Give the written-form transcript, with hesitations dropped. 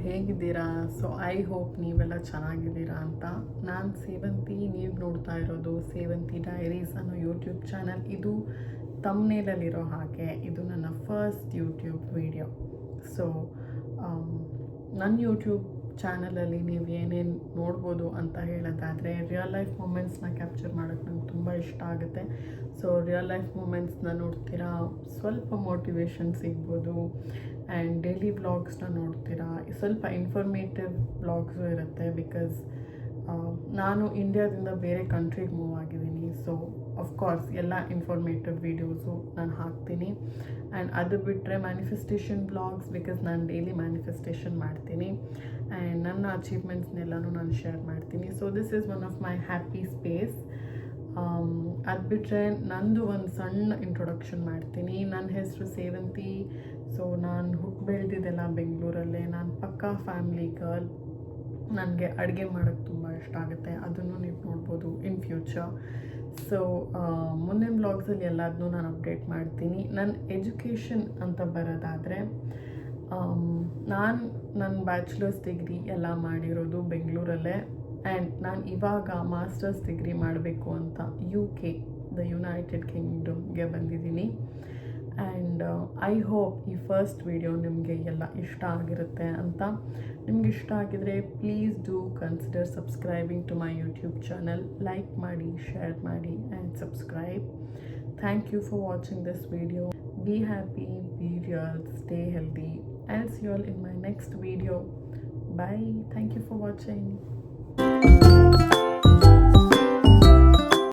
ಹೇಗಿದ್ದೀರಾ? So I hope ನೀವೆಲ್ಲ ಚೆನ್ನಾಗಿದ್ದೀರಾ ಅಂತ. ನಾನು ಸೇವಂತಿ, ನೀವು ನೋಡ್ತಾ ಇರೋದು ಸೇವಂತಿ ಡೈರೀಸ್ ಅನ್ನೋ ಯೂಟ್ಯೂಬ್ ಚಾನಲ್. ಇದು ತಮ್ನೇಲಲ್ಲಿರೋ ಹಾಗೆ ಇದು ನನ್ನ ಫಸ್ಟ್ ಯೂಟ್ಯೂಬ್ ವಿಡಿಯೋ. ಸೊ ನನ್ನ ಯೂಟ್ಯೂಬ್ ಚಾನಲಲ್ಲಿ ನೀವು ಏನೇನು ನೋಡ್ಬೋದು ಅಂತ ಹೇಳೋದಾದರೆ, ರಿಯಲ್ ಲೈಫ್ ಮೂಮೆಂಟ್ಸ್ನ ಕ್ಯಾಪ್ಚರ್ ಮಾಡೋಕ್ಕೆ ನಂಗೆ ತುಂಬ ಇಷ್ಟ ಆಗುತ್ತೆ. ಸೊ ರಿಯಲ್ ಲೈಫ್ ಮೂಮೆಂಟ್ಸ್ನ ನೋಡ್ತೀರಾ, ಸ್ವಲ್ಪ ಮೋಟಿವೇಶನ್ ಸಿಗ್ಬೋದು. ಆ್ಯಂಡ್ ಡೈಲಿ ವ್ಲಾಗ್ಸ್ನ ನೋಡ್ತೀರಾ, ಸ್ವಲ್ಪ ಇನ್ಫಾರ್ಮೇಟಿವ್ ವ್ಲಾಗ್ಸು ಇರುತ್ತೆ. ಬಿಕಾಸ್ ನಾನು ಇಂಡಿಯಾದಿಂದ ಬೇರೆ ಕಂಟ್ರಿಗೆ ಮೂವ್ ಆಗಿದ್ದೀನಿ. ಸೊ ಅಫ್ಕೋರ್ಸ್ ಎಲ್ಲ ಇನ್ಫಾರ್ಮೇಟಿವ್ ವೀಡಿಯೋಸು ನಾನು ಹಾಕ್ತೀನಿ. ಆ್ಯಂಡ್ ಅದು ಬಿಟ್ಟರೆ ಮ್ಯಾನಿಫೆಸ್ಟೇಷನ್ ವ್ಲಾಗ್ಸ್, ಬಿಕಾಸ್ ನಾನು ಡೈಲಿ ಮ್ಯಾನಿಫೆಸ್ಟೇಷನ್ ಮಾಡ್ತೀನಿ. ಆ್ಯಂಡ್ ನನ್ನ ಅಚೀವ್ಮೆಂಟ್ಸ್ನೆಲ್ಲನೂ ನಾನು ಶೇರ್ ಮಾಡ್ತೀನಿ. So this is one of my happy space. ಅದು ಬಿಟ್ಟರೆ ನಂದು ಒಂದು ಸಣ್ಣ ಇಂಟ್ರೊಡಕ್ಷನ್ ಮಾಡ್ತೀನಿ. ನನ್ನ ಹೆಸರು ಸೇವಂತಿ. ಸೊ ನಾನು ಹುಟ್ಟು ಬೆಳೆದಿದ್ದೆಲ್ಲ ಬೆಂಗಳೂರಲ್ಲೇ. ನಾನು ಪಕ್ಕಾ ಫ್ಯಾಮ್ಲಿ ಗರ್ಲ್. ನನಗೆ ಅಡುಗೆ ಮಾಡೋಕ್ಕೆ ತುಂಬ ಇಷ್ಟ ಆಗುತ್ತೆ. ಅದನ್ನು ನೀವು ನೋಡ್ಬೋದು ಇನ್ ಫ್ಯೂಚರ್. ಸೊ ಮುಂದಿನ ವ್ಲಾಗ್ಸಲ್ಲಿ ಎಲ್ಲದನ್ನೂ ನಾನು ಅಪ್ಡೇಟ್ ಮಾಡ್ತೀನಿ. ನನ್ನ ಎಜುಕೇಷನ್ ಅಂತ ಬರೋದಾದರೆ, ನಾನು ನನ್ನ ಬ್ಯಾಚುಲರ್ಸ್ ಡಿಗ್ರಿ ಎಲ್ಲ ಮಾಡಿರೋದು ಬೆಂಗಳೂರಲ್ಲೇ. ಆ್ಯಂಡ್ ನಾನು ಇವಾಗ ಮಾಸ್ಟರ್ಸ್ ಡಿಗ್ರಿ ಮಾಡಬೇಕು ಅಂತ UK, ದ ಯುನೈಟೆಡ್ ಕಿಂಗ್ಡಮ್ಗೆ ಬಂದಿದ್ದೀನಿ. ಆ್ಯಂಡ್ ಐ ಹೋಪ್ ಈ ಫಸ್ಟ್ ವಿಡಿಯೋ ನಿಮಗೆ ಎಲ್ಲ ಇಷ್ಟ ಆಗಿರುತ್ತೆ ಅಂತ. ನಿಮ್ಗೆ ಇಷ್ಟ ಆಗಿದರೆ please do consider subscribing to my YouTube channel. Like ಮಾಡಿ, ಶೇರ್ ಮಾಡಿ and subscribe. Thank you for watching this video. Be happy, be real, stay healthy. I'll see you all in my next video. Bye. Thank you for watching.